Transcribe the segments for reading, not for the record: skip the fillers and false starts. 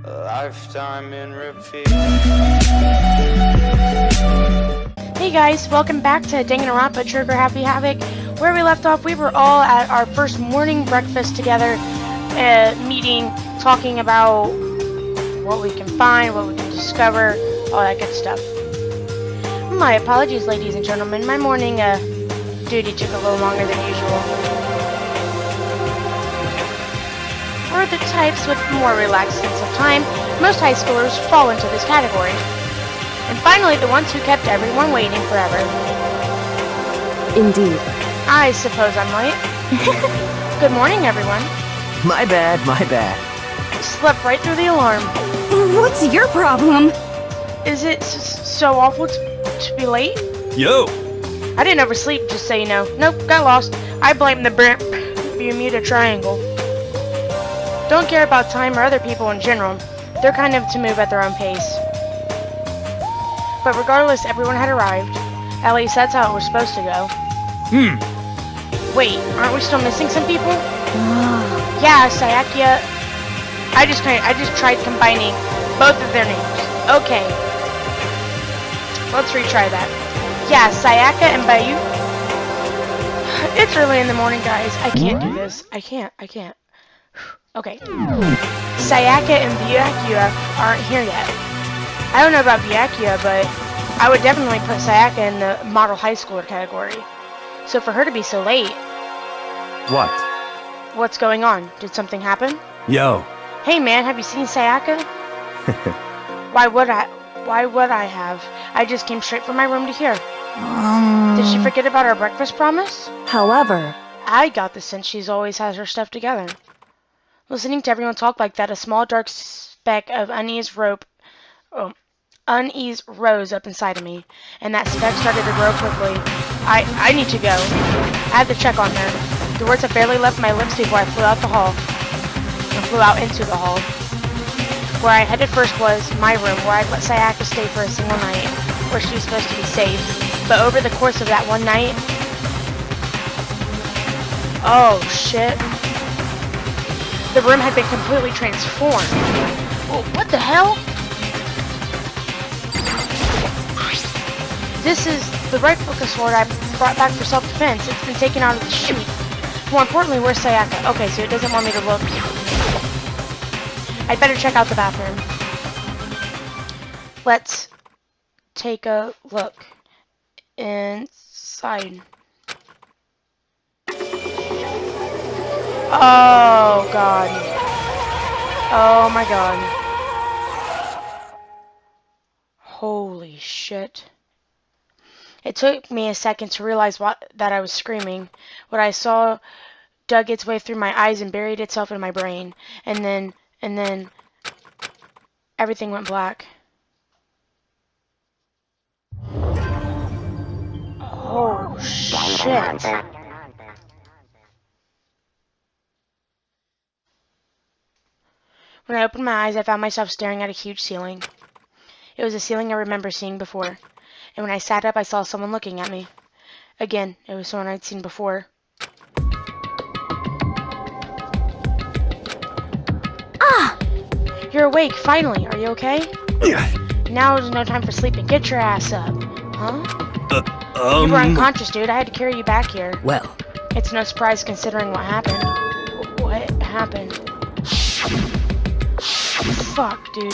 A lifetime in repeat. Hey guys, welcome back to Danganronpa Trigger Happy Havoc. Where we left off, we were all at our first morning breakfast together, meeting, talking about what we can find, what we can discover, all that good stuff. My apologies, ladies and gentlemen. My morning duty took a little longer than usual. For the types with more relaxed sense of time, most high schoolers fall into this category. And finally, the ones who kept everyone waiting forever. Indeed. I suppose I'm late. Good morning, everyone. My bad. Slept right through the alarm. What's your problem? Is it so awful to be late? Yo! I didn't oversleep, just so you know. Nope, got lost. I blame the Bermuda Triangle. Don't care about time or other people in general. They're kind of to move at their own pace. But regardless, everyone had arrived. At least that's how it was supposed to go. Wait, aren't we still missing some people? Yeah, Sayaka. I just tried combining both of their names. Okay. Let's retry that. Yeah, Sayaka and Bayu. It's early in the morning, guys. I can't do this. I can't. Okay. Sayaka and Byakuya aren't here yet. I don't know about Byakuya, but I would definitely put Sayaka in the model high schooler category. So for her to be so late... What? What's going on? Did something happen? Yo! Hey man, have you seen Sayaka? Why would I have? I just came straight from my room to here. Did she forget about our breakfast promise? However, I got the sense she's always has her stuff together. Listening to everyone talk like that, a small dark speck of unease rose up inside of me, and that speck started to grow quickly. I need to go. I had to check on her. The words had barely left my lips before I flew out into the hall. Where I headed first was my room, where I'd let Sayaka stay for a single night, where she was supposed to be safe. But over the course of that one night... Oh, shit. The room had been completely transformed. Oh, what the hell? This is the replica sword I brought back for self-defense. It's been taken out of the sheath. More importantly, where's Sayaka? Okay, so it doesn't want me to look. I'd better check out the bathroom. Let's take a look inside. Oh, God. Oh, my God. Holy shit. It took me a second to realize that I was screaming. What I saw dug its way through my eyes and buried itself in my brain. And then everything went black. Oh, shit. When I opened my eyes, I found myself staring at a huge ceiling. It was a ceiling I remember seeing before. And when I sat up, I saw someone looking at me. Again, it was someone I'd seen before. Ah! You're awake, finally. Are you okay? Now is no time for sleeping. Get your ass up. Huh? You were unconscious, dude. I had to carry you back here. Well. It's no surprise considering what happened. What happened? Fuck, dude.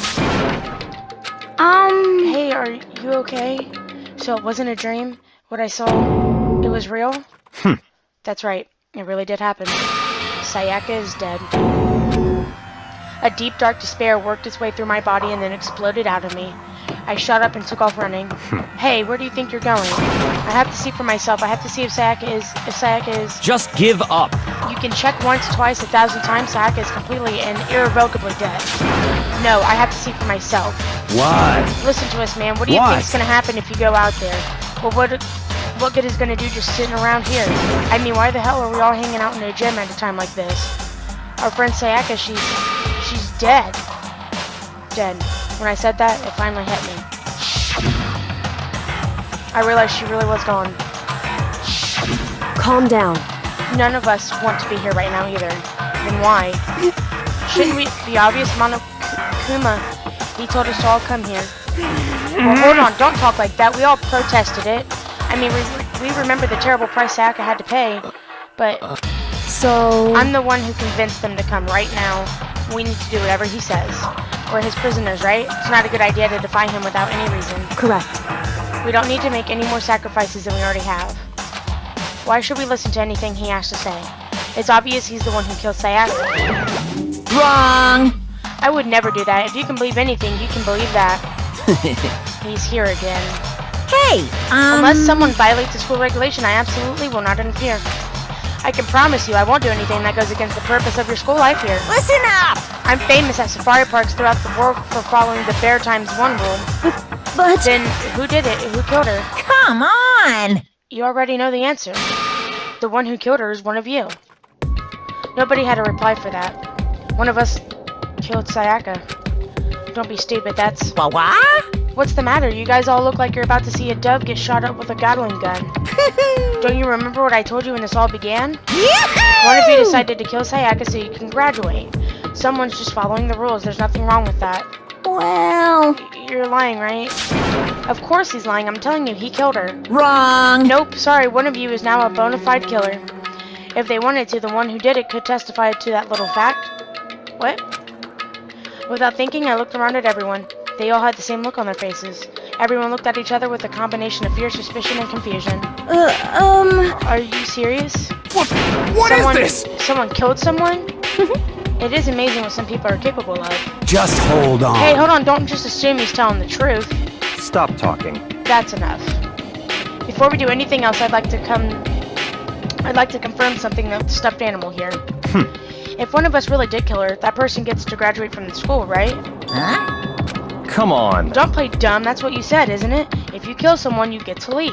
Hey, are you okay? So it wasn't a dream? What I saw, it was real? That's right. It really did happen. Sayaka is dead. A deep, dark despair worked its way through my body and then exploded out of me. I shot up and took off running. Hey, where do you think you're going? I have to see for myself. I have to see if Sayaka is... Just give up! You can check once, twice, 1,000 times. Sayaka is completely and irrevocably dead. No, I have to see for myself. Why? Listen to us, man. What do you think's gonna happen if you go out there? Well, what good is gonna do just sitting around here? I mean, why the hell are we all hanging out in a gym at a time like this? Our friend Sayaka, she's dead. Dead. When I said that, it finally hit me. I realized she really was gone. Calm down. None of us want to be here right now either. Then why? Shouldn't we be obvious? Kuma. He told us to all come here. Well, hold on, don't talk like that. We all protested it. I mean, we remember the terrible price Sayaka had to pay, but So... I'm the one who convinced them to come right now. We need to do whatever he says. We're his prisoners, right? It's not a good idea to defy him without any reason. Correct. We don't need to make any more sacrifices than we already have. Why should we listen to anything he has to say? It's obvious he's the one who killed Sayaka. Wrong! I would never do that. If you can believe anything, you can believe that. He's here again. Hey, Unless someone violates the school regulation, I absolutely will not interfere. I can promise you I won't do anything that goes against the purpose of your school life here. Listen up! I'm famous at safari parks throughout the world for following the Bear Times 1 rule. But... Then, who did it? Who killed her? Come on! You already know the answer. The one who killed her is one of you. Nobody had a reply for that. One of us killed Sayaka. Don't be stupid, that's... What? What's the matter? You guys all look like you're about to see a dove get shot up with a Gatling gun. Don't you remember what I told you when this all began? One of you decided to kill Sayaka so you can graduate. Someone's just following the rules. There's nothing wrong with that. Well... You're lying, right? Of course he's lying. I'm telling you, he killed her. Wrong! Nope, sorry. One of you is now a bona fide killer. If they wanted to, the one who did it could testify to that little fact. What? Without thinking, I looked around at everyone. They all had the same look on their faces. Everyone looked at each other with a combination of fear, suspicion, and confusion. Are you serious? What is this? Someone killed someone? It is amazing what some people are capable of. Just hold on. Hey, hold on. Don't just assume he's telling the truth. Stop talking. That's enough. Before we do anything else, I'd like to confirm something with the stuffed animal here. If one of us really did kill her, that person gets to graduate from the school, right? Huh? Come on. Don't play dumb. That's what you said, isn't it? If you kill someone, you get to leave.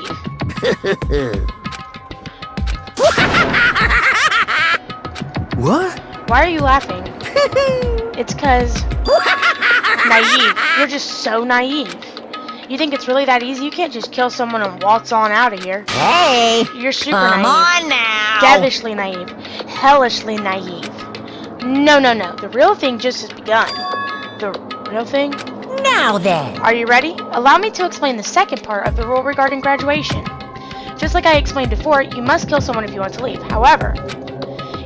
What? Why are you laughing? It's 'cause... naive. You're just so naive. You think it's really that easy? You can't just kill someone and waltz on out of here. Hey! You're super Come naive. on now! Devilishly naive. Hellishly naive. No. The real thing just has begun. The real thing? Now then! Are you ready? Allow me to explain the second part of the rule regarding graduation. Just like I explained before, you must kill someone if you want to leave. However,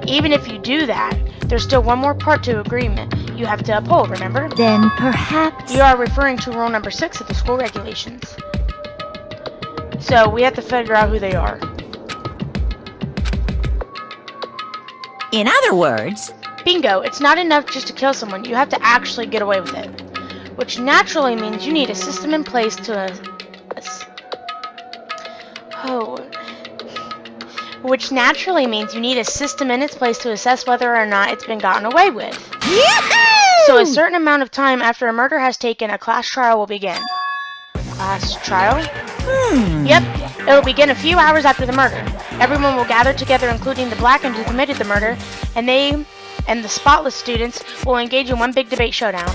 even if you do that, there's still one more part to agreement you have to uphold, remember? Then perhaps... You are referring to rule number 6 of the school regulations. So, we have to figure out who they are. In other words... Bingo! It's not enough just to kill someone, you have to actually get away with it. Which naturally means you need a system in place to... Which naturally means you need a system in its place to assess whether or not it's been gotten away with. Yahoo! So a certain amount of time after a murder has taken, a class trial will begin. Class trial? Yep, it'll begin a few hours after the murder. Everyone will gather together, including the blackened who committed the murder, and the spotless students will engage in one big debate showdown.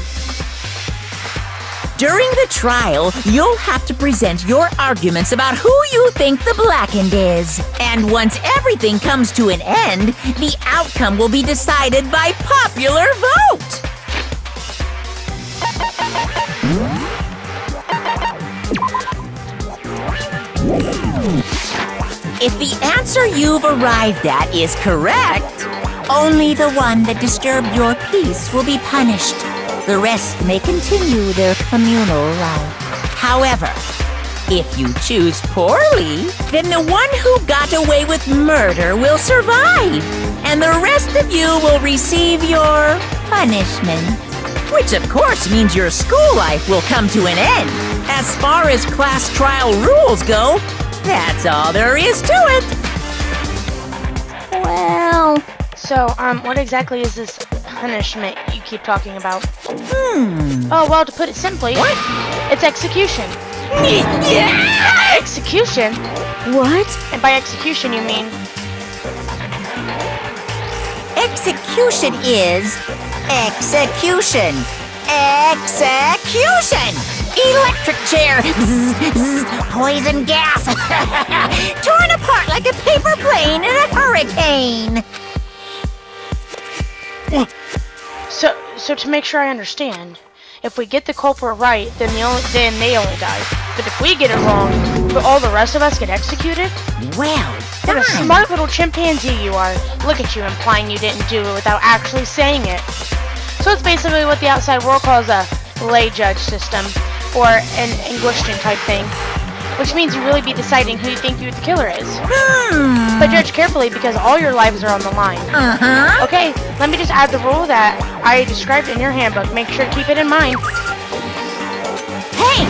During the trial, you'll have to present your arguments about who you think the blackened is. And once everything comes to an end, the outcome will be decided by popular vote. If the answer you've arrived at is correct, only the one that disturbed your peace will be punished. The rest may continue their communal life. However, if you choose poorly, then the one who got away with murder will survive, and the rest of you will receive your punishment. Which of course means your school life will come to an end. As far as class trial rules go, that's all there is to it. Well... So, what exactly is this punishment you keep talking about? Oh, well, to put it simply, it's execution. Execution? What? And by execution, you mean... Execution is... execution. Execution! Electric chair! Zzz, zzz, poison gas! Torn apart like a paper plane in a hurricane! So to make sure I understand, If we get the culprit right, then they only die. But if we get it wrong, but all the rest of us get executed? Well What a done. smart little chimpanzee you are. Look at you implying you didn't do it without actually saying it. So it's basically what the outside world calls a lay judge system, or an Inquisition type thing. Which means you really be deciding who you think the killer is. But judge carefully because all your lives are on the line. Uh-huh. Okay, let me just add the rule that I described in your handbook. Make sure to keep it in mind. Hey!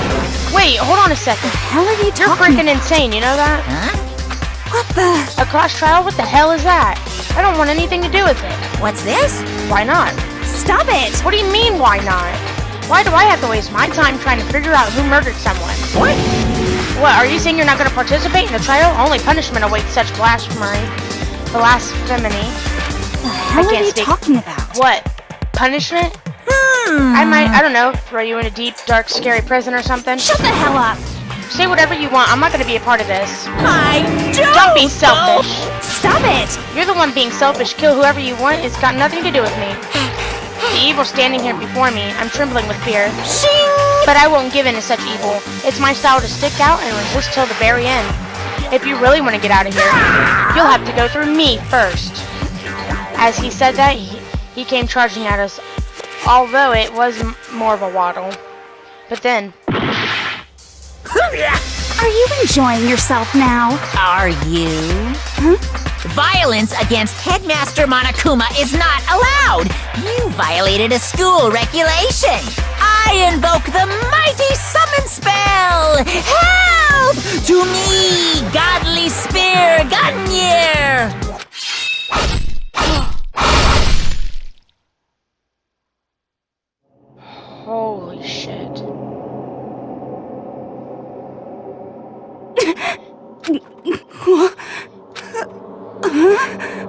Wait, hold on a second. Hell are you You're freaking insane, you know that? Huh? What the? A class trial? What the hell is that? I don't want anything to do with it. What's this? Why not? Stop it! What do you mean, why not? Why do I have to waste my time trying to figure out who murdered someone? What? What, are you saying you're not going to participate in the trial? Only punishment awaits such blasphemy. Blasphemy. The hell are you talking about? What? Punishment? I don't know, throw you in a deep, dark, scary prison or something. Shut the hell up! Say whatever you want, I'm not going to be a part of this. I Don't be selfish. Stop it! You're the one being selfish. Kill whoever you want. It's got nothing to do with me. The evil standing here before me. I'm trembling with fear. Shing! But I won't give in to such evil. It's my style to stick out and resist till the very end. If you really want to get out of here, you'll have to go through me first. As he said that, he came charging at us, although it was more of a waddle. But then... Are you enjoying yourself now? Are you? Violence against Headmaster Monokuma is not allowed! You violated a school regulation! I invoke the mighty summon spell! Help! To me, godly spear, Gunyear! Holy shit.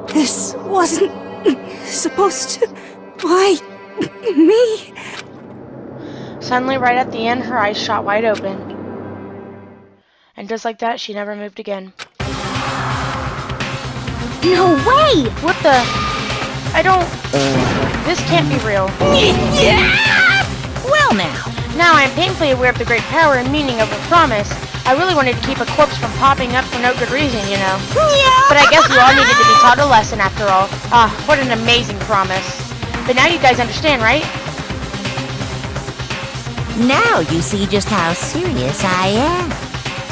This wasn't supposed to... Why? Me? Suddenly, right at the end, her eyes shot wide open. And just like that, she never moved again. No way! What the? I don't... This can't be real. Well now. Now I am painfully aware of the great power and meaning of the promise. I really wanted to keep a corpse from popping up for no good reason, you know. But I guess we all needed to be taught a lesson after all. Ah, what an amazing promise. But now you guys understand, right? Now you see just how serious I am.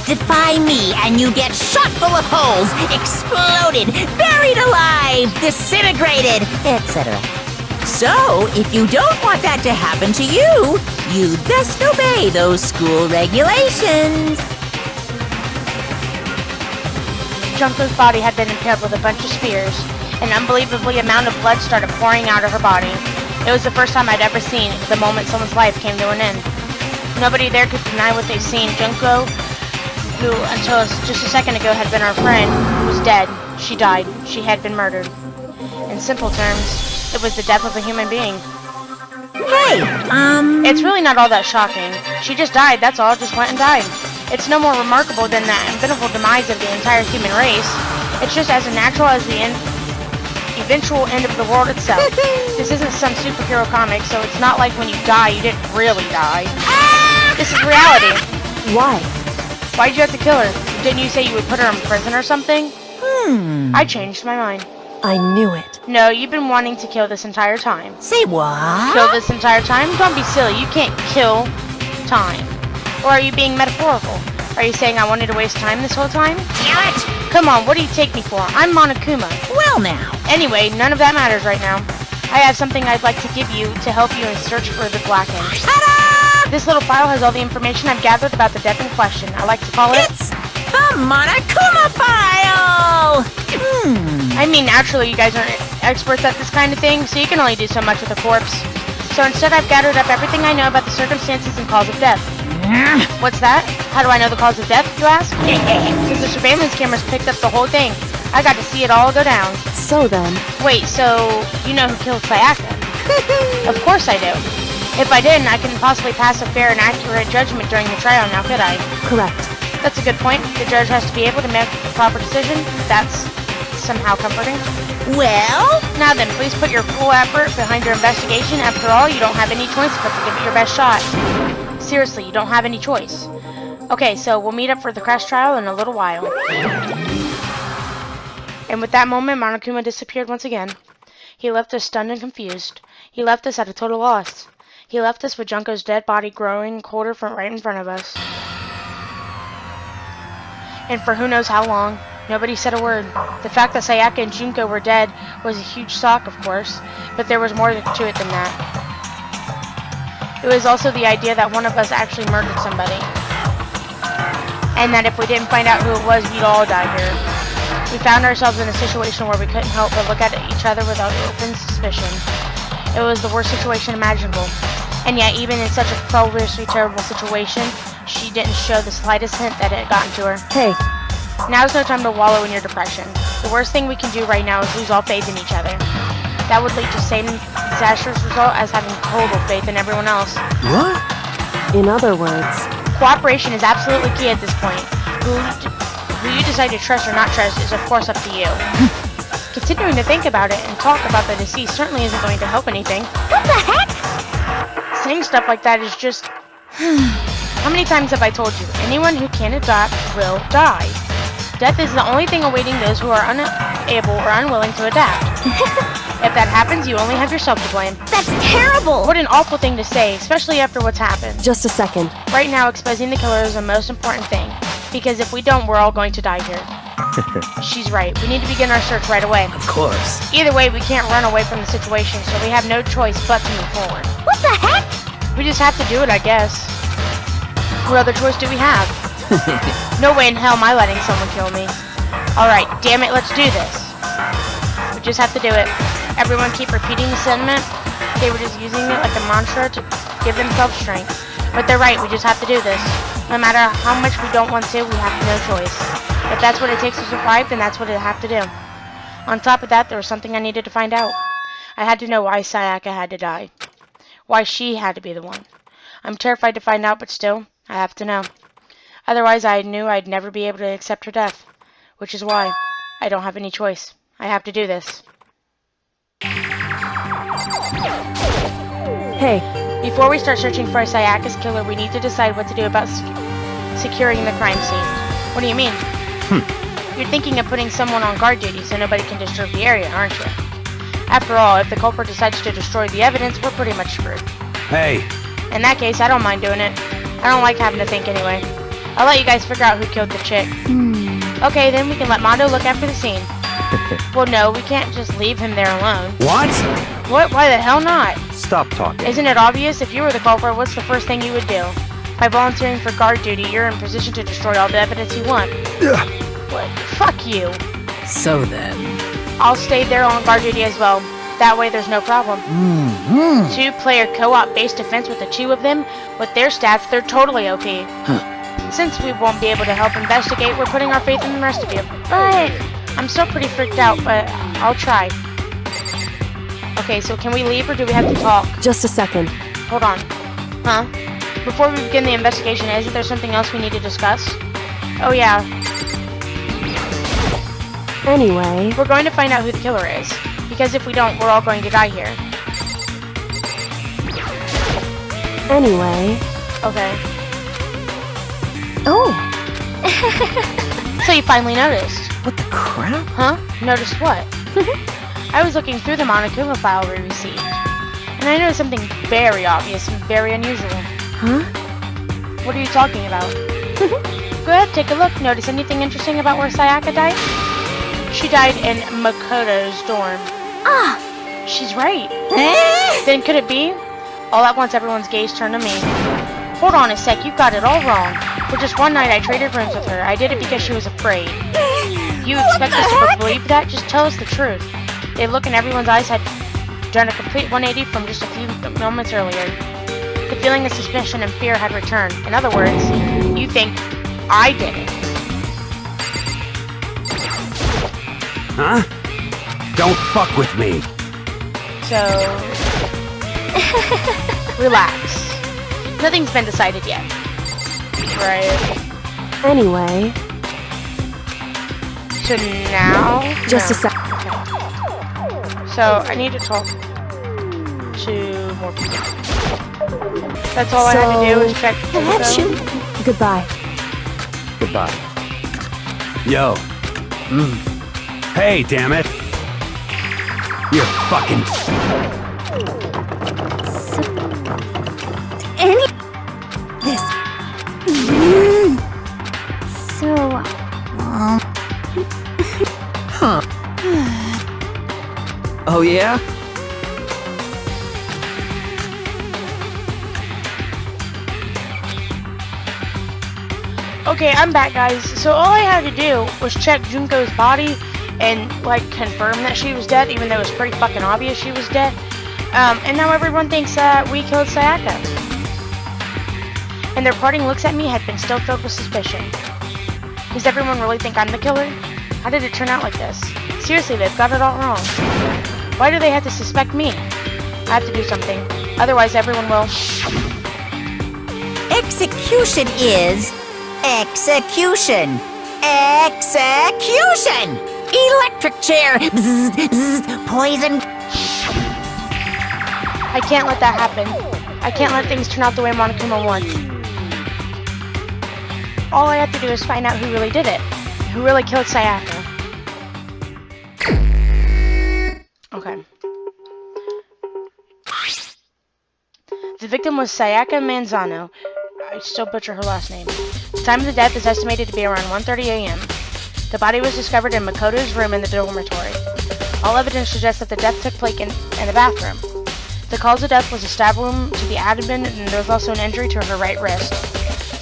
Defy me and you get shot full of holes, exploded, buried alive, disintegrated, etc. So, if you don't want that to happen to you, you'd best obey those school regulations. Junko's body had been impaled with a bunch of spears. An unbelievably amount of blood started pouring out of her body. It was the first time I'd ever seen the moment someone's life came to an end. Nobody there could deny what they'd seen. Junko, who until just a second ago had been our friend, was dead. She died. She had been murdered. In simple terms, it was the death of a human being. Hey, It's really not all that shocking. She just died, that's all, just went and died. It's no more remarkable than the inevitable demise of the entire human race. It's just as natural as the eventual end of the world itself. This isn't some superhero comic, so it's not like when you die, you didn't really die. This is reality. Why? Why'd you have to kill her? Didn't you say you would put her in prison or something? I changed my mind. I knew it. No, you've been wanting to kill this entire time. say what? Kill this entire time? Don't be silly. You can't kill time. Or are you being metaphorical? Are you saying I wanted to waste time this whole time? Damn it! Come on, what do you take me for? I'm Monokuma. Well now. Anyway, none of that matters right now. I have something I'd like to give you to help you in search for the Blackened. Ta-da! This little file has all the information I've gathered about the death in question. I like to call it... It's the Monokuma file! I mean, naturally, you guys aren't experts at this kind of thing, so you can only do so much with a corpse. So instead, I've gathered up everything I know about the circumstances and cause of death. What's that? How do I know the cause of death, you ask? Because the surveillance cameras picked up the whole thing. I got to see it all go down. So then... Wait, so you know who killed Sayaka? Of course I do. If I didn't, I couldn't possibly pass a fair and accurate judgment during the trial, now could I? Correct. That's a good point. The judge has to be able to make the proper decision. That's somehow comforting. Well, Now then, please put your full effort behind your investigation. After all, you don't have any choice but to give it your best shot. Seriously, you don't have any choice. Okay, so we'll meet up for the crash trial in a little while. And with that moment, Monokuma disappeared once again. He left us stunned and confused. He left us at a total loss. He left us with Junko's dead body growing colder from right in front of us. And for who knows how long, nobody said a word. The fact that Sayaka and Junko were dead was a huge shock, of course, but there was more to it than that. It was also the idea that one of us actually murdered somebody. And that if we didn't find out who it was, we'd all die here. We found ourselves in a situation where we couldn't help but look at each other without open suspicion. It was the worst situation imaginable. And yet, even in such a previously terrible situation, she didn't show the slightest hint that it had gotten to her. Hey, Now's no time to wallow in your depression. The worst thing we can do right now is lose all faith in each other. That would lead to the same disastrous result as having total faith in everyone else. What? in other words, Cooperation is absolutely key at this point. Who you decide to trust or not trust is of course up to you. Continuing to think about it and talk about the deceased certainly isn't going to help anything. what the heck? Saying stuff like that is just... How many times have I told you? Anyone who can't adapt will die. Death is the only thing awaiting those who are unable or unwilling to adapt. If that happens, you only have yourself to blame. That's terrible! What an awful thing to say, especially after what's happened. just a second. Right now, exposing the killer is the most important thing. Because if we don't, we're all going to die here. She's right. We need to begin our search right away. Of course. Either way, we can't run away from the situation, so we have no choice but to move forward. What the heck? We just have to do it, I guess. What other choice do we have? No way in hell am I letting someone kill me. Alright, damn it, let's do this. We just have to do it. Everyone keep repeating the sentiment. They were just using it like a mantra to give themselves strength. But they're right, we just have to do this. No matter how much we don't want to, we have no choice. If that's what it takes to survive, then that's what I have to do. On top of that, there was something I needed to find out. I had to know why Sayaka had to die. Why she had to be the one. I'm terrified to find out, but still, I have to know. Otherwise, I knew I'd never be able to accept her death. Which is why I don't have any choice. I have to do this. Hey, Before we start searching for Sayaka's killer, we need to decide what to do about securing the crime scene. What do you mean? You're thinking of putting someone on guard duty so nobody can disturb the area, aren't you? After all, if the culprit decides to destroy the evidence, we're pretty much screwed. Hey, In that case, I don't mind doing it. I don't like having to think anyway. I'll let you guys figure out who killed the chick. Okay, then we can let Mondo look after the scene. Well, no, we can't just leave him there alone. what? What? Why the hell not? Stop talking. Isn't it obvious? If you were the culprit, what's the first thing you would do? By volunteering for guard duty, you're in position to destroy all the evidence you want. What? Fuck you. So then, I'll stay there on guard duty as well. That way there's no problem. Two-player co-op base defense with the two of them. With their stats, they're totally OP. Since we won't be able to help investigate, we're putting our faith in the rest of you. But I'm still pretty freaked out, but I'll try. Okay, so can we leave or do we have to talk? just a second. Hold on. Huh? Before we begin the investigation, isn't there something else we need to discuss? Oh yeah, Anyway, we're going to find out who the killer is. Because if we don't, we're all going to die here. anyway. Okay. Oh, So you finally noticed. what the crap? Huh? Noticed what? I was looking through the Monokuma file we received. And I noticed something very obvious and very unusual. Huh? What are you talking about? Go ahead, take a look. Notice anything interesting about where Sayaka died? She died in Makoto's dorm. ah, She's right. Then could it be? All at once, everyone's gaze turned to me. Hold on a sec, you got it all wrong. For just one night, I traded rooms with her. I did it because she was afraid. You expect us to believe that? Just tell us the truth. The look in everyone's eyes had done a complete 180 from just a few moments earlier. The feeling of suspicion and fear had returned. In other words, you think I did it. Huh? Don't fuck with me. So... relax. Nothing's been decided yet. Right. Anyway, to now? Just a No. sec. So, I need to talk to more people. That's all I had to do was check Perhaps info. you... Goodbye. Goodbye. Yo. Hey, damn it. You're fucking... Any... This... So... Oh, yeah? Okay, I'm back, guys. So all I had to do was check Junko's body and, like, confirm that she was dead, even though it was pretty fucking obvious she was dead. And now everyone thinks that we killed Sayaka. And their parting looks at me had been still filled with suspicion. Does everyone really think I'm the killer? How did it turn out like this? Seriously, they've got it all wrong. Why do they have to suspect me? I have to do something. Otherwise, everyone will... Execution is... Execution! Execution! Electric chair! Bzzz, bzzz, poison! I can't let that happen. I can't let things turn out the way Monokuma wants. All I have to do is find out who really did it. Who really killed Sayaka. Okay. The victim was Sayaka Manzano. I still butcher her last name. The time of the death is estimated to be around 1:30 a.m. The body was discovered in Makoto's room in the dormitory. All evidence suggests that the death took place in the bathroom. The cause of death was a stab wound to the abdomen, and there was also an injury to her right wrist.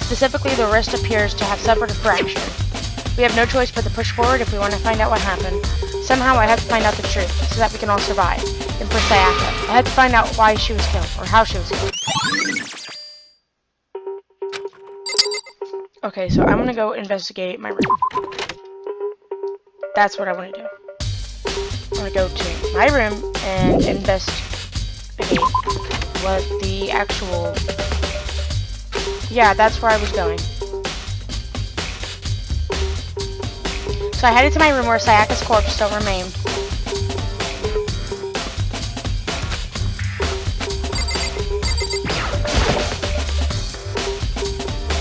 Specifically, the wrist appears to have suffered a fracture. We have no choice but to push forward if we want to find out what happened. Somehow I have to find out the truth, so that we can all survive. And for Sayaka, I have to find out why she was killed, or how she was killed. Okay, so I'm gonna go investigate my room. That's what I want to do. I'm gonna go to my room and investigate what the actual... Yeah, that's where I was going. So I headed to my room where Sayaka's corpse still remained.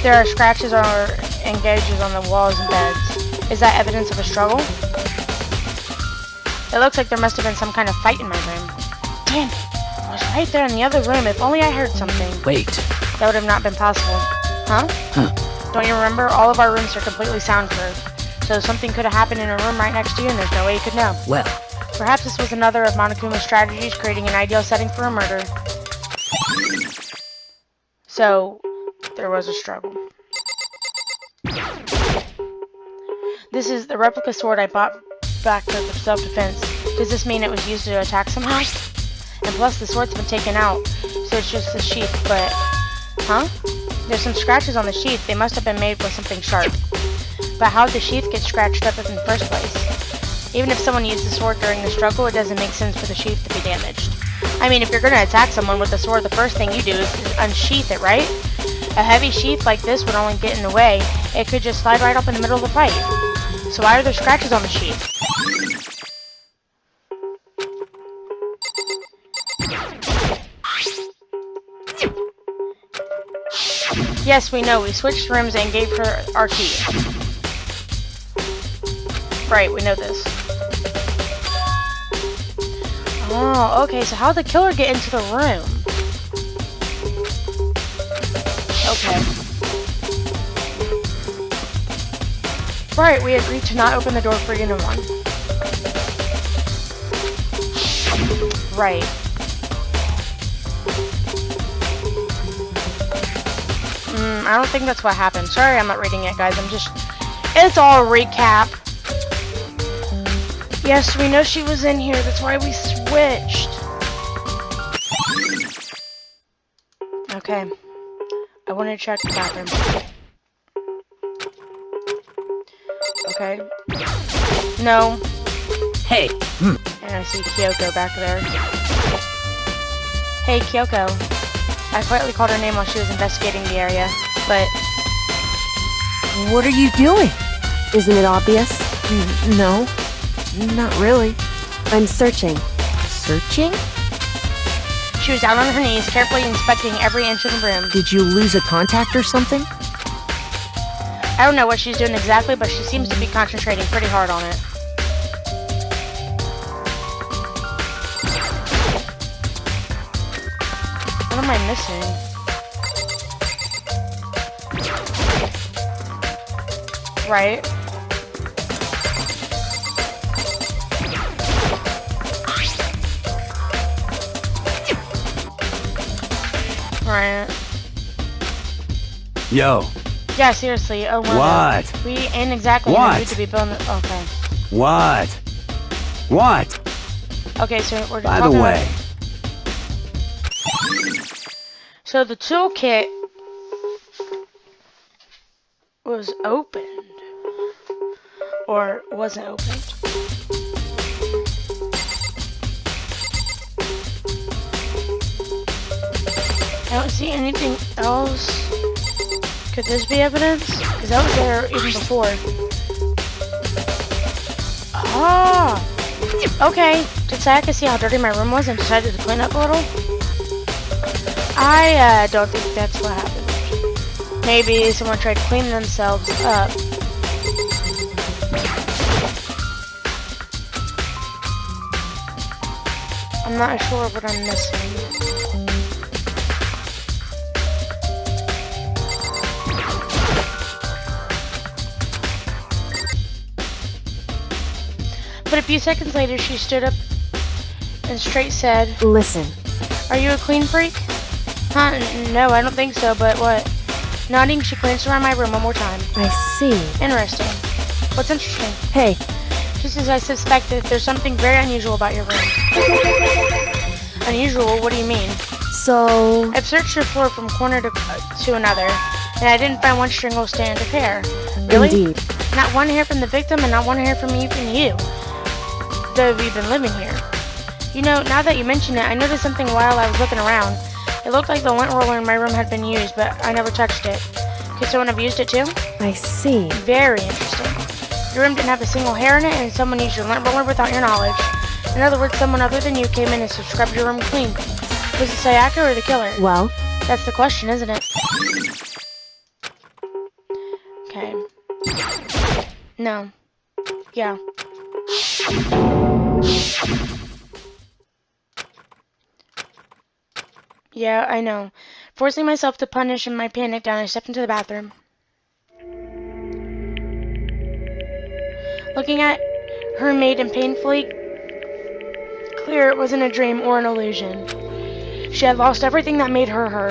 There are scratches and gauges on the walls and beds. Is that evidence of a struggle? It looks like there must have been some kind of fight in my room. Damn it! I was right there in the other room. If only I heard something. Wait. That would have not been possible. Huh? Don't you remember? All of our rooms are completely soundproof. So something could have happened in a room right next to you and there's no way you could know. Well. Perhaps this was another of Monokuma's strategies, creating an ideal setting for a murder. So, there was a struggle. This is the replica sword I bought back for self-defense. Does this mean it was used to attack somehow? And plus, the sword's been taken out, so it's just the sheath, but... Huh? There's some scratches on the sheath. They must have been made with something sharp. But how did the sheath get scratched up in the first place? Even if someone used the sword during the struggle, it doesn't make sense for the sheath to be damaged. I mean, if you're gonna attack someone with the sword, the first thing you do is unsheath it, right? A heavy sheath like this would only get in the way. It could just slide right up in the middle of the fight. So why are there scratches on the sheath? Yes, we know. We switched rooms and gave her our key. Right, we know this. Oh, okay, so how'd the killer get into the room? Okay. Right, we agreed to not open the door for anyone. Right. I don't think that's what happened. Sorry, I'm not reading it, guys. It's all a recap. Yes, we know she was in here. That's why we switched. Okay. I want to check the bathroom. Okay. No. Hey. And I see Kyoko back there. Hey, Kyoko. I quietly called her name while she was investigating the area, but... What are you doing? Isn't it obvious? No, not really. I'm searching. Searching? She was down on her knees, carefully inspecting every inch of the room. Did you lose a contact or something? I don't know what she's doing exactly, but she seems to be concentrating pretty hard on it. What am I missing? Right. Right. Yo, Yeah, seriously. Oh, well, What? We ain't exactly What? in the mood to be building. Okay. what? What? Okay, so we're By the talking way, about- So the toolkit was opened. Or wasn't opened. I don't see anything else. Could this be evidence? Because that was there even before. Ah! Okay. Did Sayaka see how dirty my room was and decided to clean up a little? I don't think that's what happened. Maybe someone tried to clean themselves up. I'm not sure what I'm missing. But a few seconds later, she stood up and straight said, Listen, "Are you a clean freak?" Huh? No, I don't think so, but what? Nodding, she glanced around my room one more time. I see. Interesting. What's interesting? Hey, Just as I suspected, there's something very unusual about your room. Unusual? What do you mean? so... I've searched your floor from corner to another, and I didn't find one single strand of hair. Really? Indeed. Not one hair from the victim, and not one hair from even you. Though we've been living here. You know, now that you mention it, I noticed something while I was looking around. It looked like the lint roller in my room had been used, but I never touched it. Could someone have used it too? I see. Very interesting. Your room didn't have a single hair in it, and someone used your lint roller without your knowledge. In other words, someone other than you came in and scrubbed your room clean. Was it Sayaka or the killer? Well, That's the question, isn't it? Okay. No. Yeah. Yeah, I know. Forcing myself to punish in my panic down, I stepped into the bathroom. Looking at her made and painfully clear it wasn't a dream or an illusion. She had lost everything that made her her.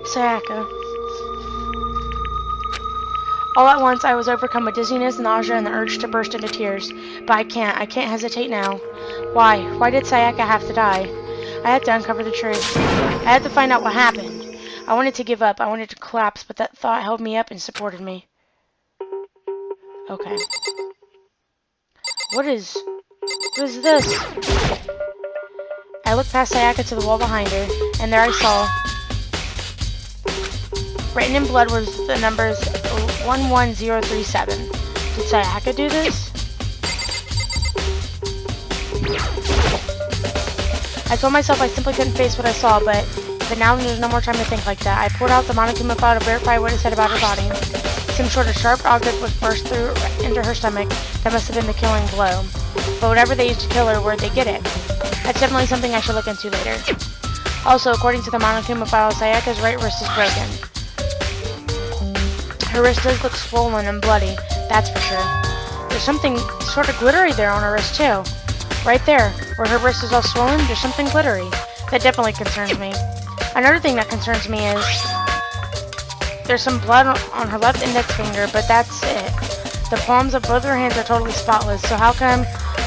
Sayaka. All at once, I was overcome with dizziness, nausea, and the urge to burst into tears. But I can't hesitate now. Why? Why did Sayaka have to die? I had to uncover the truth. I had to find out what happened. I wanted to give up. I wanted to collapse, but that thought held me up and supported me. Okay. What is this? I looked past Sayaka to the wall behind her, and there I saw, written in blood, was the numbers 11037. Did Sayaka do this? I told myself I simply couldn't face what I saw, but now there's no more time to think like that. I pulled out the Monokuma file to verify what it said about her body. Some sort of sharp object was burst through into her stomach. That must have been the killing blow. But whatever they used to kill her, where'd they get it? That's definitely something I should look into later. Also, according to the Monokuma file, Sayaka's right wrist is broken. Her wrist does look swollen and bloody, that's for sure. There's something sort of glittery there on her wrist too. Right there, where her wrist is all swollen, there's something glittery. That definitely concerns me. Another thing that concerns me is there's some blood on her left index finger, but that's it. The palms of both her hands are totally spotless, so how come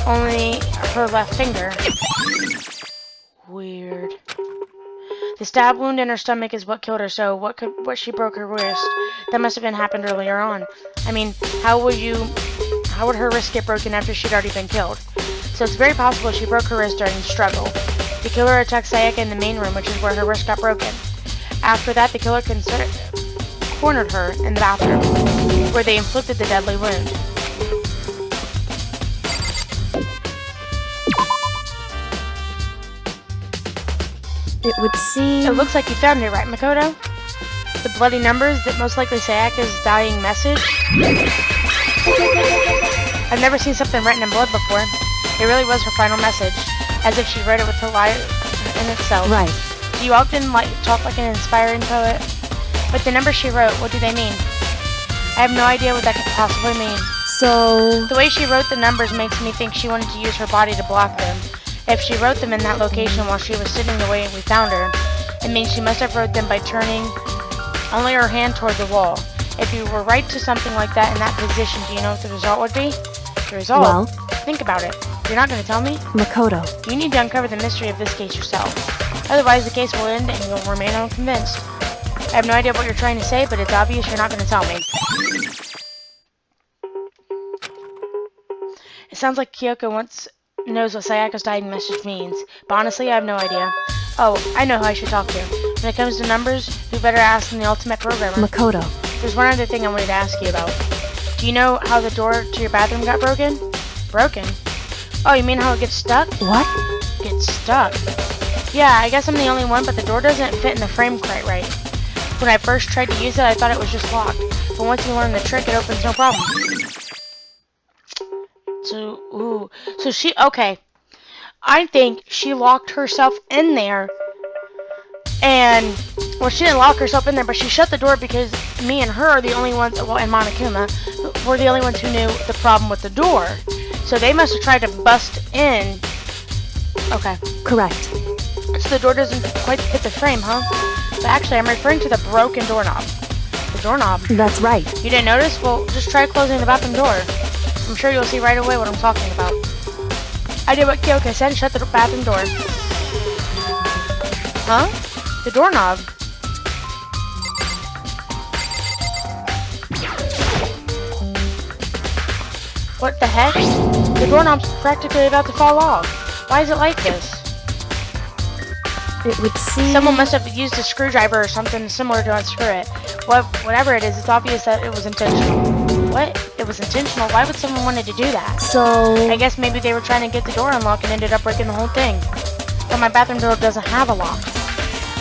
only her left finger? Weird. The stab wound in her stomach is what killed her, so what she broke her wrist? That must have happened earlier on. I mean, how would her wrist get broken after she'd already been killed? So it's very possible she broke her wrist during the struggle. The killer attacked Sayaka in the main room, which is where her wrist got broken. After that, the killer cornered her in the bathroom, where they inflicted the deadly wound. It would seem... It looks like you found it, right, Makoto? The bloody numbers that most likely Sayaka's dying message? I've never seen something written in blood before. It really was her final message, as if she wrote it with her life in itself. Right. Do you often talk like an inspiring poet? But the numbers she wrote, what do they mean? I have no idea what that could possibly mean. So... The way she wrote the numbers makes me think she wanted to use her body to block them. If she wrote them in that location while she was sitting the way we found her, it means she must have wrote them by turning only her hand toward the wall. If you were right to something like that in that position, do you know what the result would be? The result? Well? Think about it. You're not going to tell me? Makoto. You need to uncover the mystery of this case yourself. Otherwise, the case will end and you'll remain unconvinced. I have no idea what you're trying to say, but it's obvious you're not going to tell me. It sounds like Kyoko knows what Sayaka's dying message means, but honestly, I have no idea. Oh, I know who I should talk to. When it comes to numbers, who better ask than the ultimate programmer? Makoto. There's one other thing I wanted to ask you about. Do you know how the door to your bathroom got broken? Broken? Oh, you mean how it gets stuck? What? Gets stuck? Yeah, I guess I'm the only one, but the door doesn't fit in the frame quite right. When I first tried to use it, I thought it was just locked. But once you learn the trick, it opens no problem. So she, okay. I think she locked herself in there. And, well, she didn't lock herself in there, but she shut the door because me and her are the only ones, well, and Monokuma, were the only ones who knew the problem with the door. So they must have tried to bust in. Okay. Correct. So the door doesn't quite fit the frame, huh? But actually, I'm referring to the broken doorknob. The doorknob. That's right. You didn't notice? Well, just try closing the bathroom door. I'm sure you'll see right away what I'm talking about. I did what Kyoko said and shut the bathroom door. Huh? The doorknob. What the heck? The doorknob's practically about to fall off. Why is it like this? It would seem... Someone must have used a screwdriver or something similar to unscrew it. Whatever it is, it's obvious that it was intentional. What? It was intentional? Why would someone want to do that? So... I guess maybe they were trying to get the door unlocked and ended up breaking the whole thing. But my bathroom door doesn't have a lock.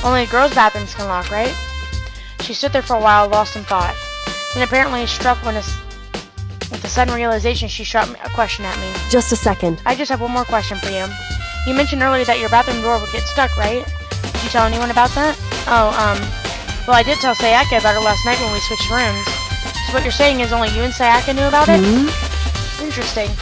Only girls' bathrooms can lock, right? She stood there for a while, lost in thought. Then apparently struck with a sudden realization, she shot a question at me. Just a second. I just have one more question for you. You mentioned earlier that your bathroom door would get stuck, right? Did you tell anyone about that? Oh, well, I did tell Sayaka about it last night when we switched rooms. So what you're saying is only you and Sayaka knew about it? Interesting.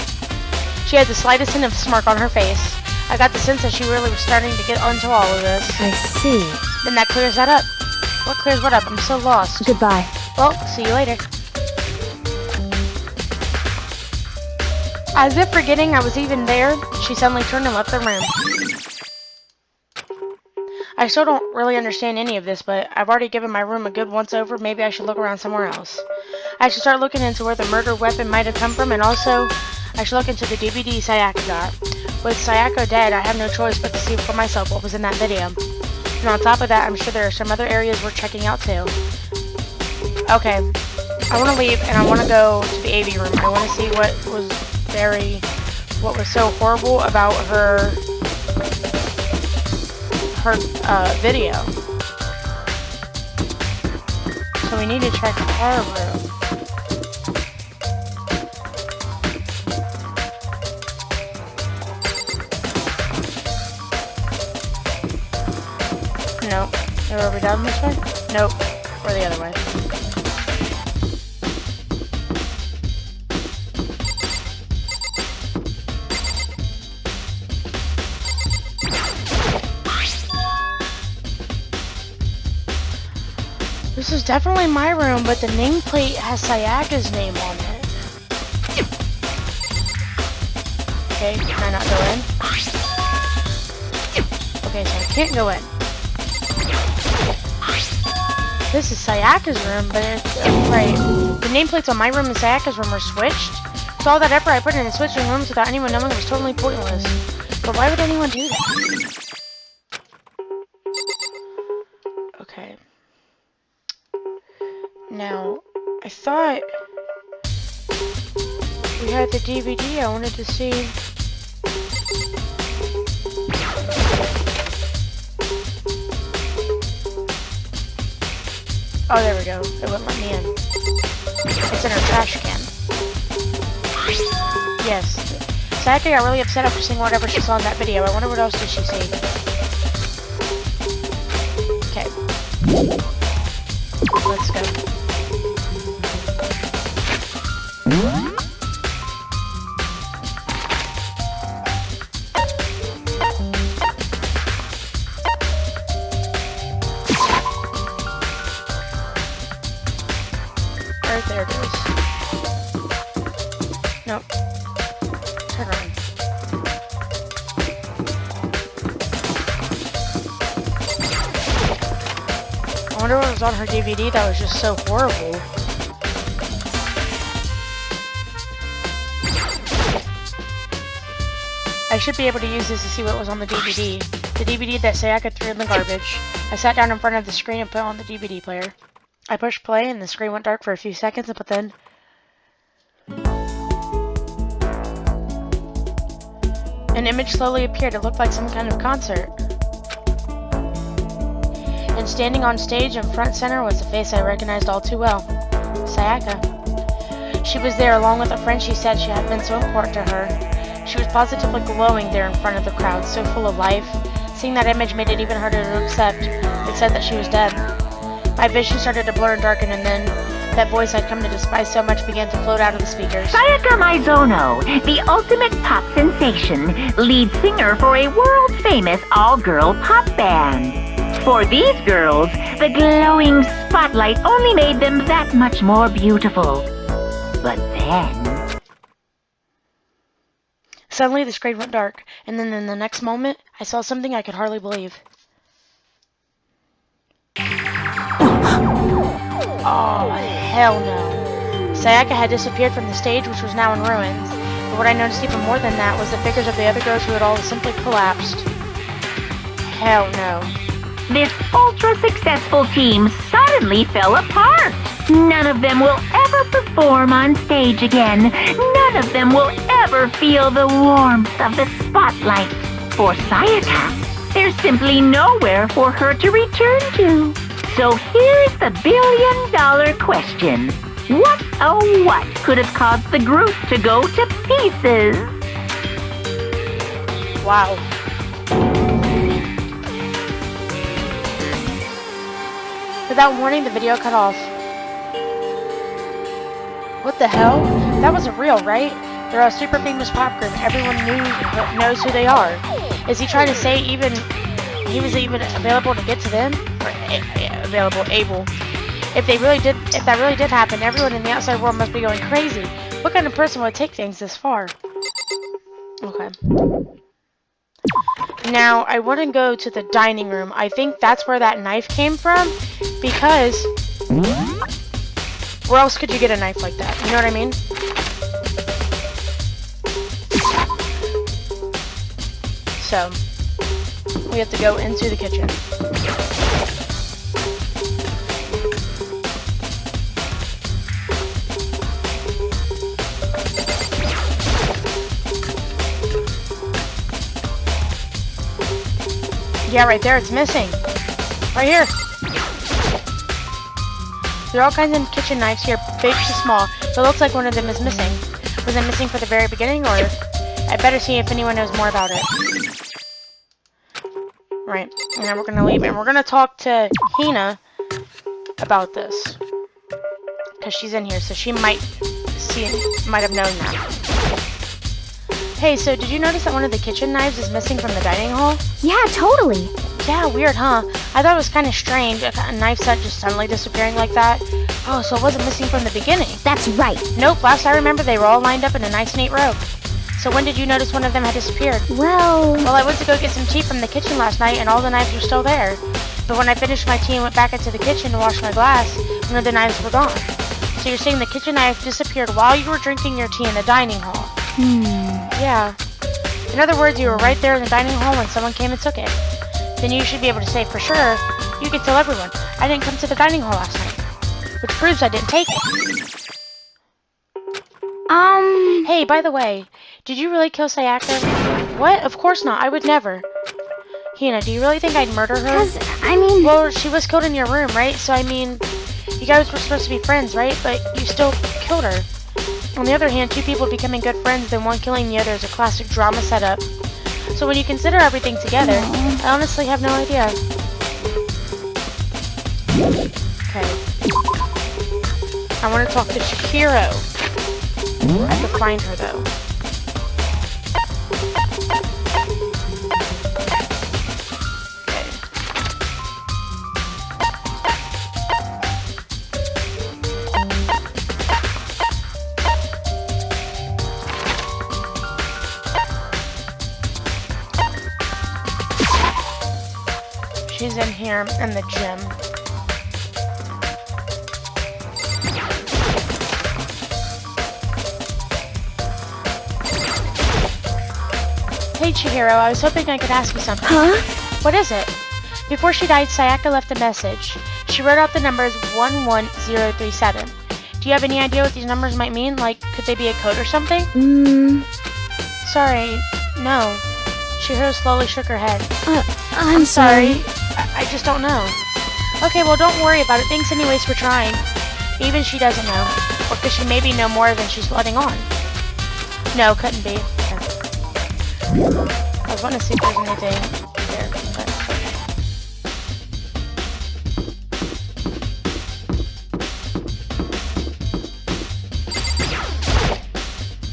She had the slightest hint of smirk on her face. I got the sense that she really was starting to get onto all of this. I see. Then that clears that up. What clears what up? I'm so lost. Goodbye. Well, see you later. As if forgetting I was even there, she suddenly turned and left the room. I still don't really understand any of this, but I've already given my room a good once-over. Maybe I should look around somewhere else. I should start looking into where the murder weapon might have come from, and also, I should look into the DVD Sayaka got. With Sayaka dead, I have no choice but to see for myself what was in that video. And on top of that, I'm sure there are some other areas worth checking out too. Okay, I want to leave, and I want to go to the AV room. I want to see what was so horrible about her video. So we need to check our room. Nope. Are we down this way? Nope. We're the other way. This is definitely my room, but the nameplate has Sayaka's name on it. Okay, can I not go in? Okay, so I can't go in. This is Sayaka's room, but it's right. The nameplates on my room and Sayaka's room are switched. So all that effort I put into switching rooms without anyone knowing was totally pointless. But why would anyone do that? Okay. Now, I thought we had the DVD. I wanted to see. Oh, there we go. It wouldn't let me in. It's in her trash can. Yes. Sayaka got really upset after seeing whatever she saw in that video. I wonder what else did she see. Okay. Let's go. Right there it is. Nope. Turn around. I wonder what was on her DVD that was just so horrible. I should be able to use this to see what was on the DVD. The DVD that Sayaka threw in the garbage. I sat down in front of the screen and put on the DVD player. I pushed play and the screen went dark for a few seconds, but then... an image slowly appeared. It looked like some kind of concert. And standing on stage in front center was a face I recognized all too well. Sayaka. She was there along with a friend she said she had been so important to her. She was positively glowing there in front of the crowd, so full of life. Seeing that image made it even harder to accept that she was dead. My vision started to blur and darken, and then that voice I'd come to despise so much began to float out of the speakers. Sayaka Maizono, the ultimate pop sensation, lead singer for a world-famous all-girl pop band. For these girls, the glowing spotlight only made them that much more beautiful. But then... Suddenly the screen went dark, and then in the next moment, I saw something I could hardly believe. Oh, hell no. Sayaka had disappeared from the stage, which was now in ruins. But what I noticed even more than that was the figures of the other girls who had all simply collapsed. Hell no. This ultra-successful team suddenly fell apart. None of them will ever perform on stage again. None of them will ever feel the warmth of the spotlight. For Sayaka, there's simply nowhere for her to return to. So here's the billion-dollar question. What, oh what, could have caused the group to go to pieces? Wow. Without warning, the video cut off. What the hell? That wasn't real, right? They're a super famous pop group. Everyone knows who they are. Is he trying to say he was even available to get to them? Or able. If that really did happen, everyone in the outside world must be going crazy. What kind of person would take things this far? Okay. Now, I want to go to the dining room. I think that's where that knife came from, because where else could you get a knife like that? You know what I mean? So, we have to go into the kitchen. Yeah, right there, it's missing. Right here. There are all kinds of kitchen knives here, big to small, but it looks like one of them is missing. Was it missing for the very beginning, or... I better see if anyone knows more about it. Right, and then we're gonna leave, and we're gonna talk to Hina about this. Because she's in here, so she might have known that. Hey, so did you notice that one of the kitchen knives is missing from the dining hall? Yeah, totally. Yeah, weird, huh? I thought it was kind of strange, a knife set just suddenly disappearing like that. Oh, so it wasn't missing from the beginning. That's right. Nope, last I remember they were all lined up in a nice neat row. So when did you notice one of them had disappeared? Well, I went to go get some tea from the kitchen last night and all the knives were still there. But when I finished my tea and went back into the kitchen to wash my glass, one of the knives were gone. So you're saying the kitchen knife disappeared while you were drinking your tea in the dining hall? Yeah. In other words, you were right there in the dining hall when someone came and took it. Then you should be able to say for sure, you can tell everyone, I didn't come to the dining hall last night. Which proves I didn't take it. Hey, by the way, did you really kill Sayaka? What? Of course not, I would never. Hina, do you really think I'd murder her? because, I mean... Well, she was killed in your room, right? So, I mean, You guys were supposed to be friends, right? But you still killed her. On the other hand, two people becoming good friends, then one killing the other is a classic drama setup. So when you consider everything together, I honestly have no idea. Okay. I want to talk to Chihiro. I have to find her, though. She's in here in the gym. Hey Chihiro, I was hoping I could ask you something. Huh? What is it? Before she died, Sayaka left a message. She wrote out the numbers 11037. Do you have any idea what these numbers might mean? Like, could they be a code or something? Sorry, no. Chihiro slowly shook her head. I'm sorry. I just don't know. Okay, well don't worry about it. Thanks anyways for trying. Even she doesn't know. Or could she maybe know more than she's letting on? No, couldn't be. I was wanting to see if there's anything there.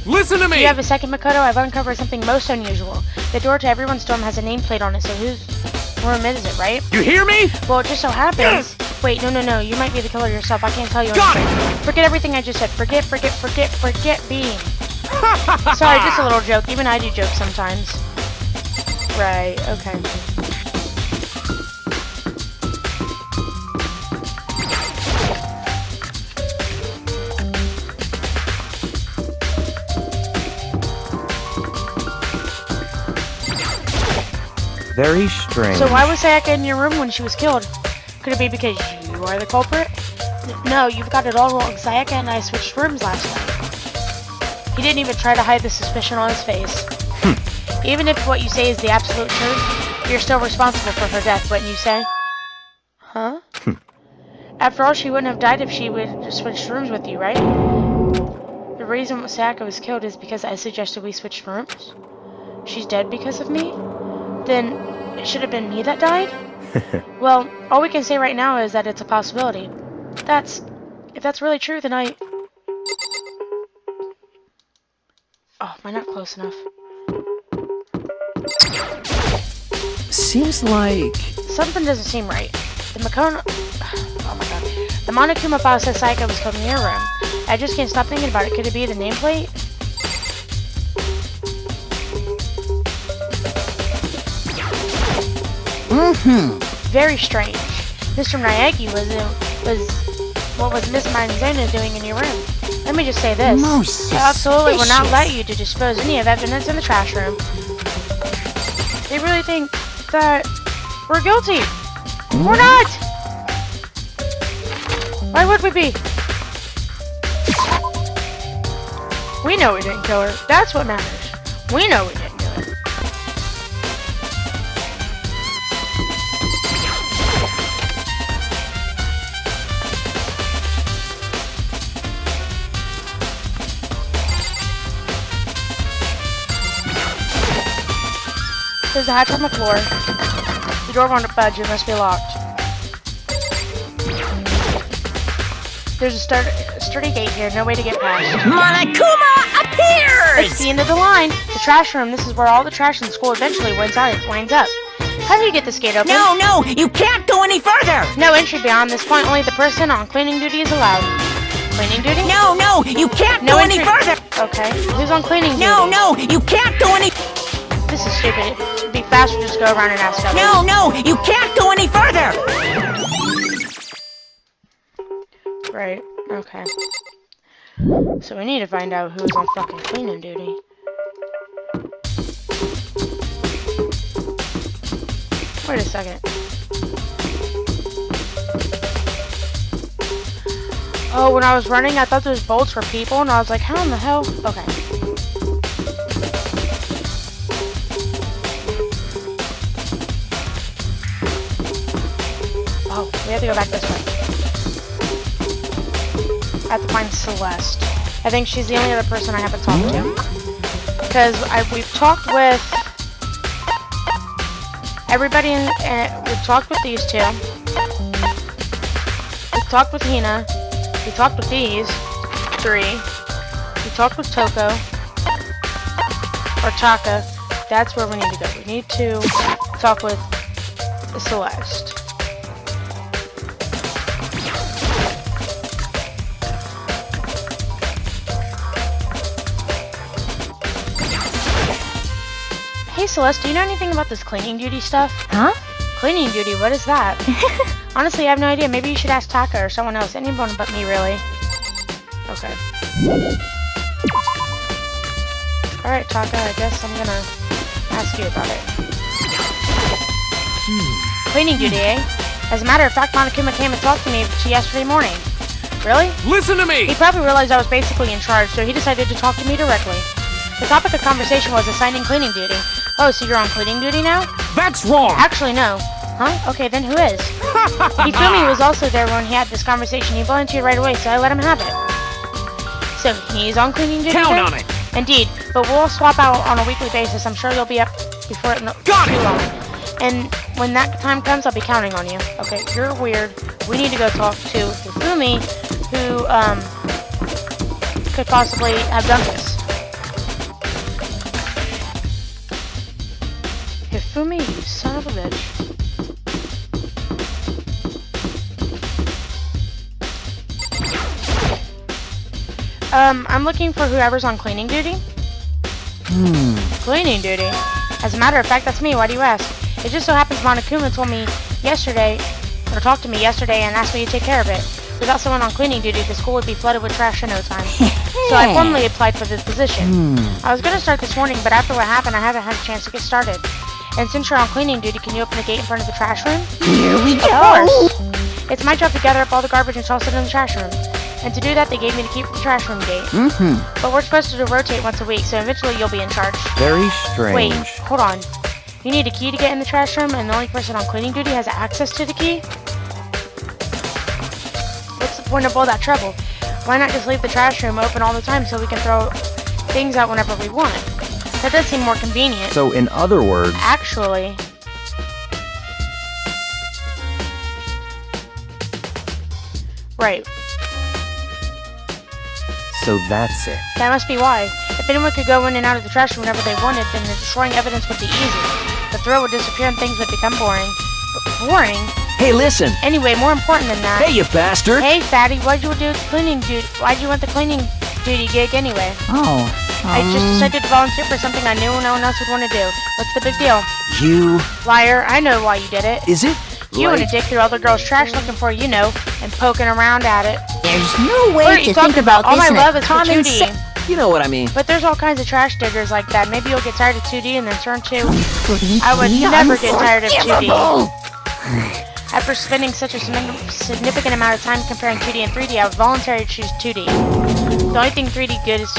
Listen to me! Do you have a second, Makoto? I've uncovered something most unusual. The door to everyone's dorm has a nameplate on it, so whose room is it, right? You hear me? Well, it just so happens... Wait, no. You might be the killer yourself. I can't tell you Got anything. Forget everything I just said. Forget being. Sorry, just a little joke. Even I do jokes sometimes. Right, okay. Very strange. So why was Sayaka in your room when she was killed? Could it be because you are the culprit? No, you've got it all wrong. Sayaka and I switched rooms last night. He didn't even try to hide the suspicion on his face. Even if what you say is the absolute truth, you're still responsible for her death, wouldn't you say? Huh? After all, she wouldn't have died if she would have switched rooms with you, right? The reason Sayaka was killed is because I suggested we switch rooms? She's dead because of me? Then it should have been me that died? Well, all we can say right now is that it's a possibility. If that's really true, then I... Oh, am I not close enough? Seems like... Something doesn't seem right. The Makono... Oh my god. The Monokuma file says Sayaka was killed in your room. I just can't stop thinking about it. Could it be the nameplate? Very strange. Mr. Naegi what was Miss Manzana doing in your room? Let me just say this. Most I absolutely will not suspicious. let you to dispose any of evidence in the trash room. They really think that we're guilty. We're not! Why would we be? We know we didn't kill her. That's what matters. We know we didn't do it. There's a hatch on the floor. The door won't budge. It must be locked. There's a sturdy gate here. No way to get past. Monokuma It's appears! the end of the line. The trash room. This is where all the trash in the school eventually winds up. How do you get this gate open? No, you can't go any further! No entry beyond this point. Only the person on cleaning duty is allowed. Cleaning duty? No, you can't No go any entry- further! Okay. Who's on cleaning duty? No, you can't go any... This is stupid. It'd be faster to just go around and ask others. No, you can't go any further! Right. Okay. So we need to find out who's on fucking cleaning duty. Wait a second. Oh, when I was running, I thought those bolts were people, and I was like, how in the hell? Okay. Oh, we have to go back this way. I have to find Celeste. I think she's the only other person I haven't talked to. Because we've talked with everybody, we've talked with these two. We've talked with Hina. We talked with these three. We talked with Toko. Or Taka. That's where we need to go. We need to talk with Celeste. Hey Celeste, do you know anything about this cleaning duty stuff? Huh? Cleaning duty, what is that? Honestly, I have no idea. Maybe you should ask Taka or someone else. Anyone but me, really. Okay. Alright, Taka, I guess I'm gonna ask you about it. Cleaning duty, eh? As a matter of fact, Monokuma came and talked to me yesterday morning. Really? Listen to me! He probably realized I was basically in charge, so he decided to talk to me directly. The topic of conversation was assigning cleaning duty. Oh, so you're on cleaning duty now? That's wrong! Actually, no. Huh? Okay, then who is? Hifumi was also there when he had this conversation. He volunteered right away, so I let him have it. So he's on cleaning duty Count then? on it! Indeed, but we'll swap out on a weekly basis. I'm sure you'll be up before it Got too it! long. And when that time comes, I'll be counting on you. Okay, you're weird. We need to go talk to Hifumi, who could possibly have done this. Hifumi, you son of a bitch. I'm looking for whoever's on cleaning duty. Cleaning duty? As a matter of fact, that's me. Why do you ask? It just so happens Monokuma told me yesterday, or talked to me yesterday and asked me to take care of it. Without someone on cleaning duty, the school would be flooded with trash in no time. So I formally applied for this position. I was going to start this morning, but after what happened, I haven't had a chance to get started. And since you're on cleaning duty, can you open the gate in front of the trash room? Here we Of go. course! It's my job to gather up all the garbage and toss it in the trash room. And to do that, they gave me the key for the trash room gate. But we're supposed to rotate once a week, so eventually you'll be in charge. Very strange. Wait, hold on. You need a key to get in the trash room, and the only person on cleaning duty has access to the key? What's the point of all that trouble? Why not just leave the trash room open all the time so we can throw things out whenever we want? That does seem more convenient. So in other words, Actually... Right. so that's it. That must be why. If anyone could go in and out of the trash room whenever they wanted, then destroying evidence would be easy. The thrill would disappear and things would become boring. But boring? Hey, listen! Anyway, more important than that. Hey, you bastard! Hey, fatty, why'd you do cleaning duty? Why'd you want the cleaning duty gig anyway? Oh. I just decided to volunteer for something I knew no one else would want to do. What's the big deal? You... Liar, I know why you did it. Is it? You want to dig through other girls' trash looking for, you know, and poking around at it. There's no way What are to you think talking about All this my in love a is for common 2D. sense. You know what I mean. But there's all kinds of trash diggers like that. Maybe you'll get tired of 2D and then turn to... I would never get tired of 2D. After spending such a significant amount of time comparing 2D and 3D, I would voluntarily choose 2D. The only thing 3D good is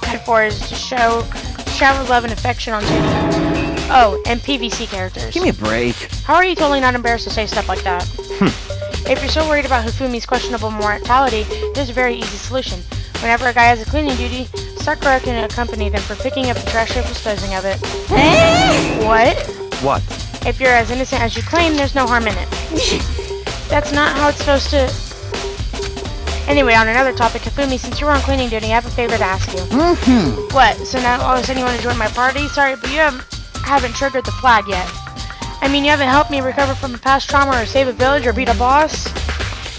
good for is to shower love and affection on 2D. Oh, and PVC characters. Give me a break. How are you totally not embarrassed to say stuff like that? If you're so worried about Hifumi's questionable mortality, there's a very easy solution. Whenever a guy has a cleaning duty, start correcting and accompany them for picking up the trash or disposing of it. What? What? If you're as innocent as you claim, there's no harm in it. That's not how it's supposed to... Anyway, on another topic, Hifumi, since you were on cleaning duty, I have a favor to ask you. What? So now all of a sudden you want to join my party? Sorry, but you haven't triggered the flag yet. I mean, you haven't helped me recover from a past trauma or save a village or beat a boss?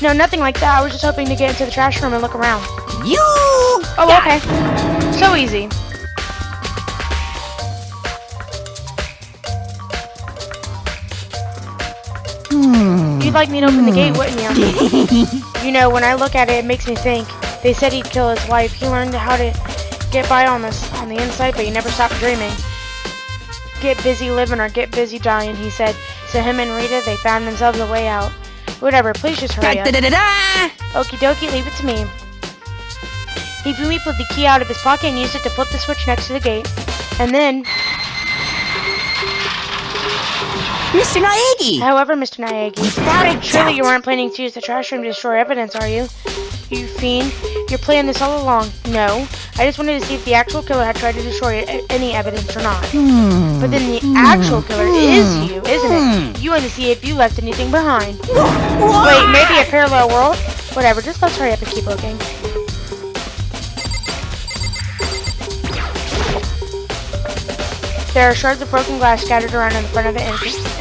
No, nothing like that. I was just hoping to get into the trash room and look around. You Oh, okay. So easy. You'd like me to open the gate, wouldn't you? You know, when I look at it, it makes me think. They said he'd kill his wife. He learned how to get by on the inside, but he never stopped dreaming. Get busy living or get busy dying, he said. So him and Rita, they found themselves a way out. Whatever, please just hurry up. Okie dokie, leave it to me. Hifumi pulled the key out of his pocket and used it to flip the switch next to the gate. And then... Mr. Naegi! However, Mr. Naegi, surely you weren't planning to use the trash room to destroy evidence, are you? you fiend. You're playing this all along. No. I just wanted to see if the actual killer had tried to destroy any evidence or not. But then the actual killer is you, isn't it? You want to see if you left anything behind. Wait, maybe a parallel world? Whatever, just let's hurry up and keep looking. There are shards of broken glass scattered around in the front of the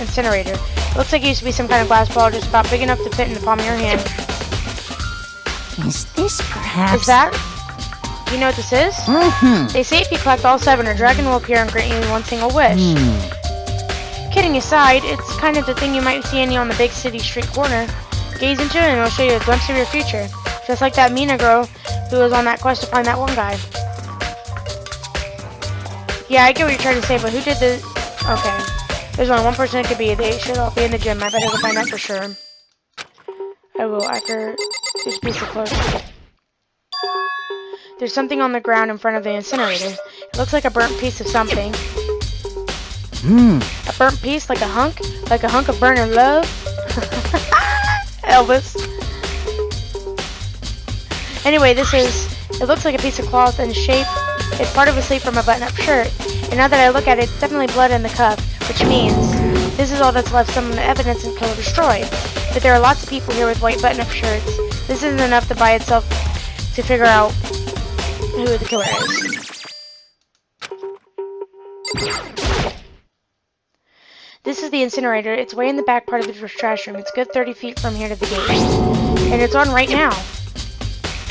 incinerator. It looks like it used to be some kind of glass ball just about big enough to fit in the palm of your hand. Is this perhaps... Is that? Do you know what this is? They say if you collect all 7, a dragon will appear and grant you one single wish. Kidding aside, it's kind of the thing you might see on the big city street corner. Gaze into it and it'll show you a glimpse of your future. Just like that Mina girl who was on that quest to find that one guy. Yeah, I get what you're trying to say, but who did this? Okay. There's only one person it could be. They should all be in the gym. I better go find out for sure. I will after this piece of clothing. There's something on the ground in front of the incinerator. It looks like a burnt piece of something. A burnt piece? Like a hunk? Like a hunk of burning love? Elvis. Anyway, it looks like a piece of cloth in shape. It's part of a sleeve from a button-up shirt. And now that I look at it, it's definitely blood in the cuff, which means this is all that's left, some of the evidence and killer destroyed. But there are lots of people here with white button-up shirts. This isn't enough to by itself to figure out who the killer is. This is the incinerator. It's way in the back part of the trash room. It's a good 30 feet from here to the gate. And it's on right now.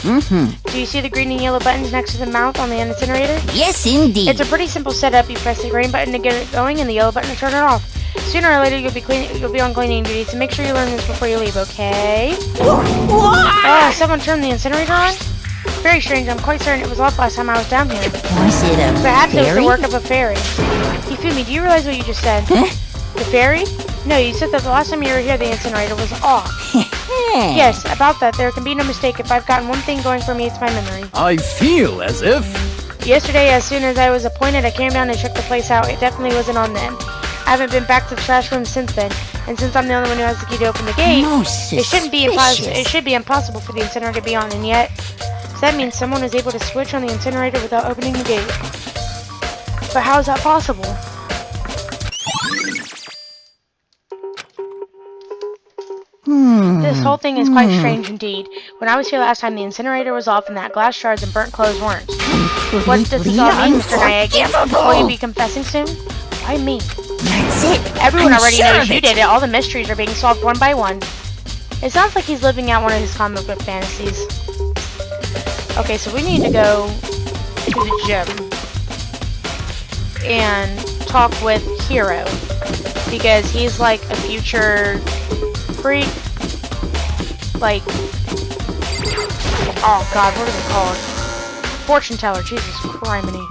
Do you see the green and yellow buttons next to the mouth on the incinerator? Yes, indeed. It's a pretty simple setup. You press the green button to get it going and the yellow button to turn it off. Sooner or later, you'll be on cleaning duty, so make sure you learn this before you leave, okay? Oh, someone turned the incinerator on? Very strange. I'm quite certain it was off last time I was down here. Was it a Perhaps fairy? it was the work of a fairy. Hifumi, do you realize what you just said? The fairy? No, you said that the last time you were here, the incinerator was off. Yes, about that, there can be no mistake. If I've gotten one thing going for me, it's my memory. I feel as if... Yesterday, as soon as I was appointed, I came down and checked the place out. It definitely wasn't on then. I haven't been back to the trash room since then, and since I'm the only one who has the key to open the gate, it should be impossible for the incinerator to be on, and yet, so that means someone was able to switch on the incinerator without opening the gate. But how is that possible? This whole thing is quite strange indeed. When I was here last time, the incinerator was off and that glass shards and burnt clothes weren't. What does this all mean, Mr. Nayagi? Will you be confessing soon? Why me? That's it. Everyone I'm already sure knows of you it. did it. All the mysteries are being solved one by one. It sounds like he's living out one of his comic book fantasies. Okay, so we need to go to the gym and talk with Hero because he's like a future freak. Like, oh god, what are they called? Fortune teller, Jesus criminy.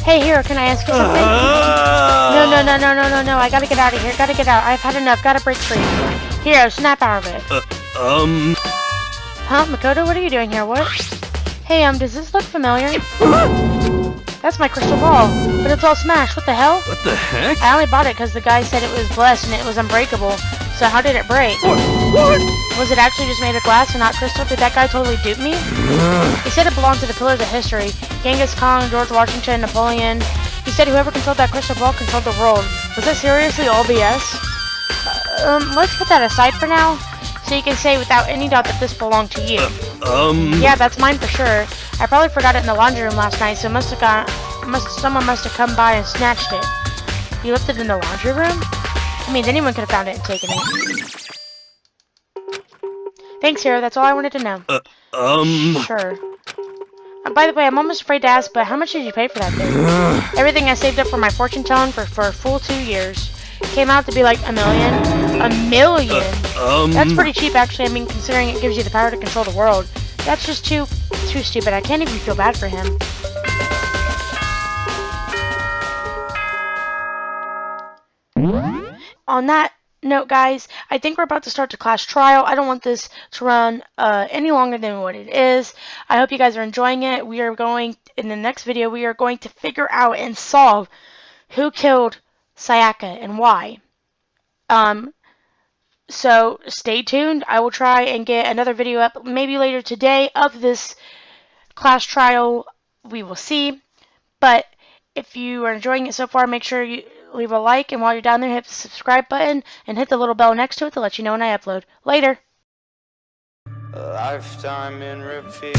Hey, Hero, can I ask you something? No, I gotta get out of here. Gotta get out. I've had enough. Gotta break free. Hero, snap out of it. Huh, Makoto? What are you doing here? What? Hey, does this look familiar? That's my crystal ball, but it's all smashed. What the hell? What the heck? I only bought it because the guy said it was blessed and it was unbreakable. So how did it break? What? Was it actually just made of glass and not crystal? Did that guy totally dupe me? He said it belonged to the pillars of history. Genghis Khan, George Washington, Napoleon. He said whoever controlled that crystal ball controlled the world. Was that seriously all BS? Let's put that aside for now. So you can say without any doubt that this belonged to you. Yeah, that's mine for sure. I probably forgot it in the laundry room last night, so someone must have come by and snatched it. You left it in the laundry room? I mean, anyone could have found it and taken it. Thanks, Hero. That's all I wanted to know. Sure. By the way, I'm almost afraid to ask, but how much did you pay for that thing? Everything I saved up for my fortune telling for a full 2 years. Came out to be like $1 million. $1 million? That's pretty cheap, actually. I mean, considering it gives you the power to control the world. That's just too stupid. I can't even feel bad for him. on that note, guys, I think we're about to start the class trial. I don't want this to run any longer than what it is. I hope you guys are enjoying it. We are going, in the next video, we are going to figure out and solve who killed Sayaka and why. So stay tuned. I will try and get another video up maybe later today of this class trial. We will see. But if you are enjoying it so far, make sure you leave a like, and while you're down there, hit the subscribe button and hit the little bell next to it to let you know when I upload. Later. A lifetime in repeat.